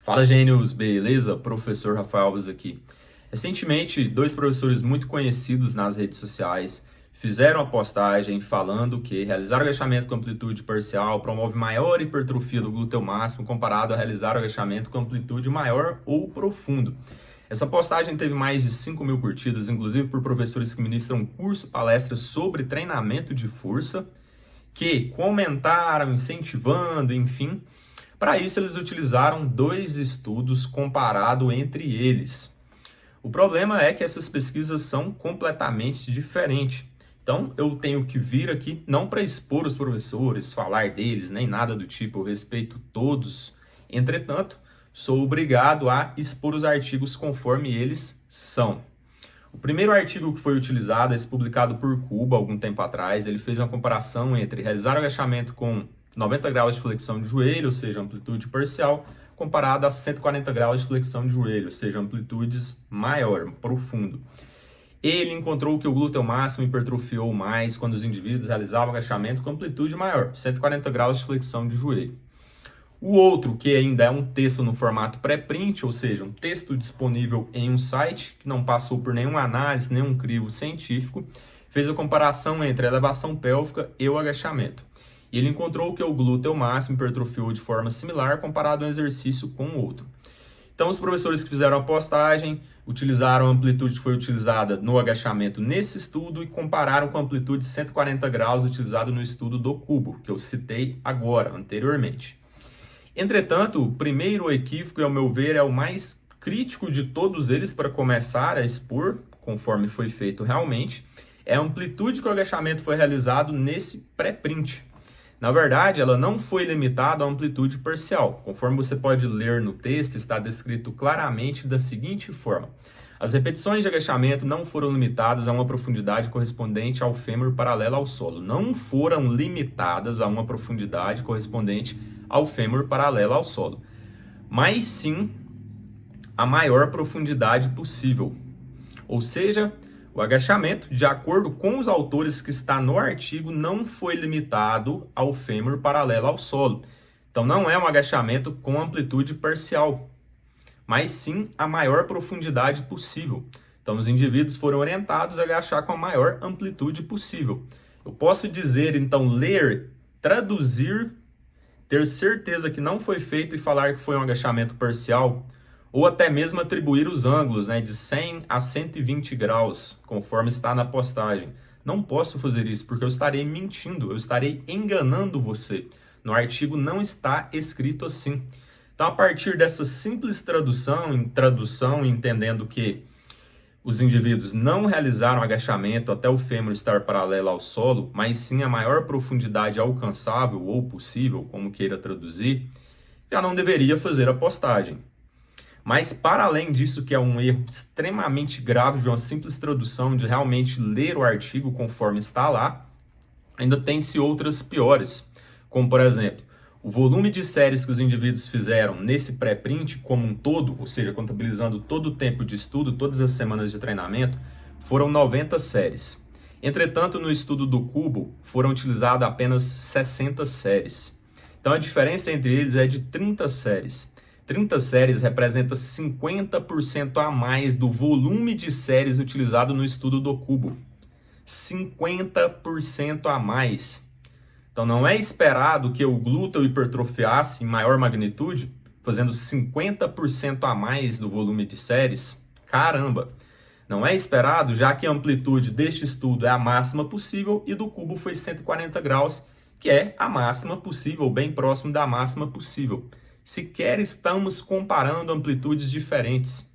Fala, gênios, beleza? Professor Rafael Alves aqui. Recentemente, dois professores muito conhecidos nas redes sociais fizeram a postagem falando que realizar o agachamento com amplitude parcial promove maior hipertrofia do glúteo máximo comparado a realizar o agachamento com amplitude maior ou profundo. Essa postagem teve mais de 5.000 curtidas, inclusive por professores que ministram curso, palestras sobre treinamento de força, que comentaram, incentivando, enfim. Para isso, eles utilizaram dois estudos comparados entre eles. O problema é que essas pesquisas são completamente diferentes. Então, eu tenho que vir aqui, não para expor os professores, falar deles, nem nada do tipo, eu respeito todos. Entretanto, sou obrigado a expor os artigos conforme eles são. O primeiro artigo que foi utilizado, esse publicado por Cuba algum tempo atrás, ele fez uma comparação entre realizar o agachamento com 90 graus de flexão de joelho, ou seja, amplitude parcial, comparado a 140 graus de flexão de joelho, ou seja, amplitudes maior, profundo. Ele encontrou que o glúteo máximo hipertrofiou mais quando os indivíduos realizavam agachamento com amplitude maior, 140 graus de flexão de joelho. O outro, que ainda é um texto no formato pré-print, ou seja, um texto disponível em um site, que não passou por nenhuma análise, nenhum crivo científico, fez a comparação entre a elevação pélvica e o agachamento. E ele encontrou que o glúteo máximo hipertrofiou de forma similar comparado a um exercício com o outro. Então, os professores que fizeram a postagem utilizaram a amplitude que foi utilizada no agachamento nesse estudo e compararam com a amplitude de 140 graus utilizada no estudo do cubo, que eu citei agora, anteriormente. Entretanto, o primeiro equívoco, ao meu ver, é o mais crítico de todos eles para começar a expor, conforme foi feito realmente, é a amplitude que o agachamento foi realizado nesse pré-print. Na verdade, ela não foi limitada à amplitude parcial. Conforme você pode ler no texto, está descrito claramente da seguinte forma. As repetições de agachamento não foram limitadas a uma profundidade correspondente ao fêmur paralelo ao solo. Não foram limitadas a uma profundidade correspondente ao fêmur paralelo ao solo, mas sim a maior profundidade possível. Ou seja, o agachamento, de acordo com os autores que está no artigo, não foi limitado ao fêmur paralelo ao solo. Então não é um agachamento com amplitude parcial, mas sim a maior profundidade possível. Então os indivíduos foram orientados a agachar com a maior amplitude possível. Eu posso dizer, então, ler, traduzir, ter certeza que não foi feito e falar que foi um agachamento parcial, ou até mesmo atribuir os ângulos, de 100 a 120 graus, conforme está na postagem. Não posso fazer isso, porque eu estarei mentindo, eu estarei enganando você. No artigo não está escrito assim. Então, a partir dessa simples tradução, entendendo que os indivíduos não realizaram agachamento até o fêmur estar paralelo ao solo, mas sim a maior profundidade alcançável ou possível, como queira traduzir, já não deveria fazer a postagem. Mas, para além disso, que é um erro extremamente grave de uma simples tradução, de realmente ler o artigo conforme está lá, ainda tem-se outras piores, como, por exemplo, o volume de séries que os indivíduos fizeram nesse pré-print como um todo, ou seja, contabilizando todo o tempo de estudo, todas as semanas de treinamento, foram 90 séries. Entretanto, no estudo do cubo, foram utilizadas apenas 60 séries. Então, a diferença entre eles é de 30 séries. 30 séries representa 50% a mais do volume de séries utilizado no estudo do cubo. 50% a mais. Então não é esperado que o glúteo hipertrofiasse em maior magnitude, fazendo 50% a mais do volume de séries. Caramba! Não é esperado, já que a amplitude deste estudo é a máxima possível e do cubo foi 140 graus, que é a máxima possível, bem próximo da máxima possível. Sequer estamos comparando amplitudes diferentes.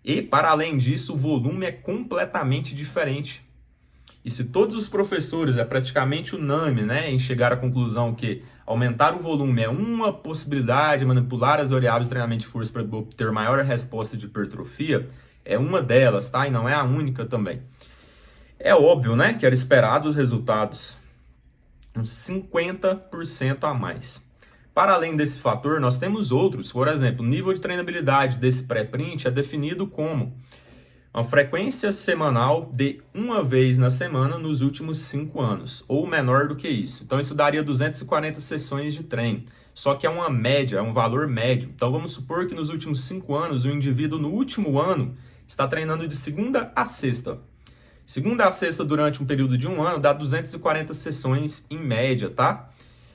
E, para além disso, o volume é completamente diferente. E se todos os professores, é praticamente unânime, em chegar à conclusão que aumentar o volume é uma possibilidade de manipular as variáveis de treinamento de força para obter maior resposta de hipertrofia, é uma delas, tá? E não é a única também. É óbvio, que era esperado os resultados. Uns 50% a mais. Para além desse fator, nós temos outros. Por exemplo, o nível de treinabilidade desse pré-print é definido como uma frequência semanal de uma vez na semana nos últimos 5 anos, ou menor do que isso. Então, isso daria 240 sessões de treino. só que é uma média, é um valor médio. Então vamos supor que nos últimos 5 anos, o indivíduo no último ano está treinando de segunda a sexta. Segunda a sexta durante um período de 1 ano dá 240 sessões em média, tá?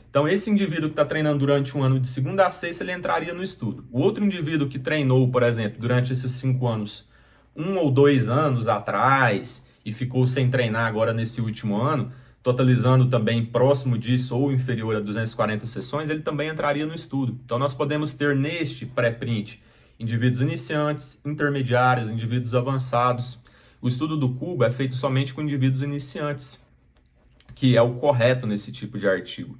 Então esse indivíduo que está treinando durante 1 ano de segunda a sexta, ele entraria no estudo. O outro indivíduo que treinou, por exemplo, durante esses 5 anos, 1 ou 2 anos atrás, e ficou sem treinar agora nesse último ano, totalizando também próximo disso ou inferior a 240 sessões, ele também entraria no estudo. Então nós podemos ter neste pré-print indivíduos iniciantes, intermediários, indivíduos avançados. O estudo do cubo é feito somente com indivíduos iniciantes, que é o correto nesse tipo de artigo.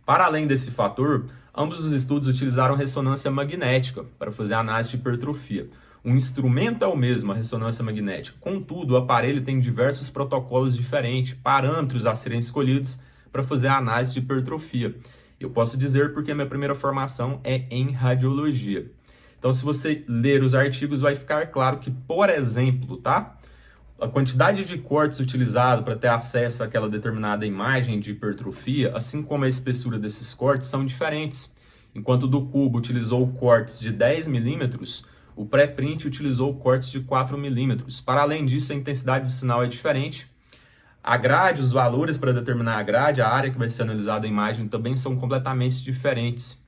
Para além desse fator, ambos os estudos utilizaram ressonância magnética para fazer análise de hipertrofia. O instrumento é o mesmo, a ressonância magnética. Contudo, o aparelho tem diversos protocolos diferentes, parâmetros a serem escolhidos para fazer a análise de hipertrofia. Eu posso dizer porque a minha primeira formação é em radiologia. Então, se você ler os artigos, vai ficar claro que, por exemplo, tá? A quantidade de cortes utilizado para ter acesso àquela determinada imagem de hipertrofia, assim como a espessura desses cortes, são diferentes. Enquanto o do cubo utilizou cortes de 10 milímetros, o pré-print utilizou cortes de 4 milímetros. Para além disso, a intensidade do sinal é diferente. A grade, os valores para determinar a grade, a área que vai ser analisada a imagem também são completamente diferentes.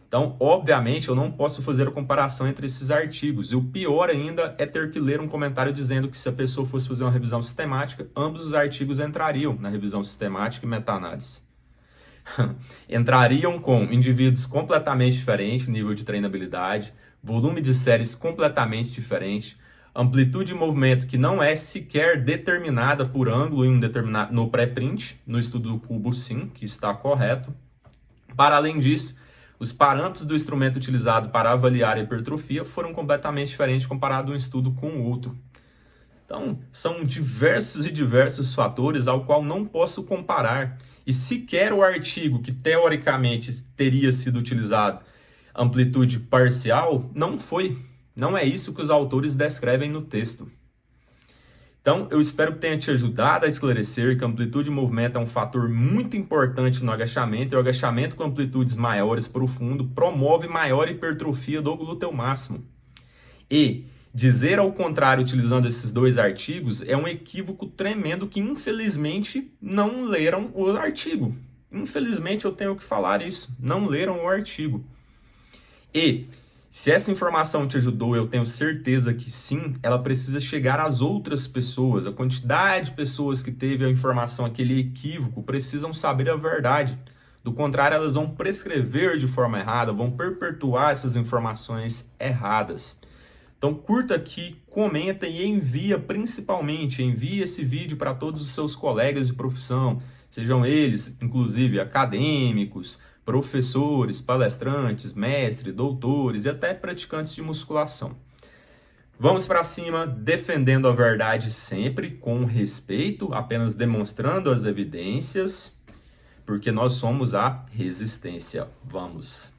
Então, obviamente, eu não posso fazer a comparação entre esses artigos. E o pior ainda é ter que ler um comentário dizendo que se a pessoa fosse fazer uma revisão sistemática, ambos os artigos entrariam na revisão sistemática e meta-análise. Entrariam com indivíduos completamente diferentes, nível de treinabilidade, volume de séries completamente diferente, amplitude de movimento que não é sequer determinada por ângulo em um determinado, no pré-print, no estudo do cubo sim, que está correto. Para além disso, os parâmetros do instrumento utilizado para avaliar a hipertrofia foram completamente diferentes comparado um estudo com o outro. Então, são diversos fatores ao qual não posso comparar. E sequer o artigo que teoricamente teria sido utilizado, amplitude parcial, não foi. Não é isso que os autores descrevem no texto. Então, eu espero que tenha te ajudado a esclarecer que a amplitude de movimento é um fator muito importante no agachamento, e o agachamento com amplitudes maiores profundo promove maior hipertrofia do glúteo máximo. E dizer ao contrário utilizando esses dois artigos é um equívoco tremendo que infelizmente não leram o artigo. Infelizmente eu tenho que falar isso, não leram o artigo. E se essa informação te ajudou, eu tenho certeza que sim, ela precisa chegar às outras pessoas. A quantidade de pessoas que teve a informação, aquele equívoco, precisam saber a verdade. Do contrário, elas vão prescrever de forma errada, vão perpetuar essas informações erradas. Então curta aqui, comenta e envia esse vídeo para todos os seus colegas de profissão, sejam eles, inclusive, acadêmicos, professores, palestrantes, mestres, doutores e até praticantes de musculação. Vamos para cima, defendendo a verdade sempre com respeito, apenas demonstrando as evidências, porque nós somos a resistência. Vamos!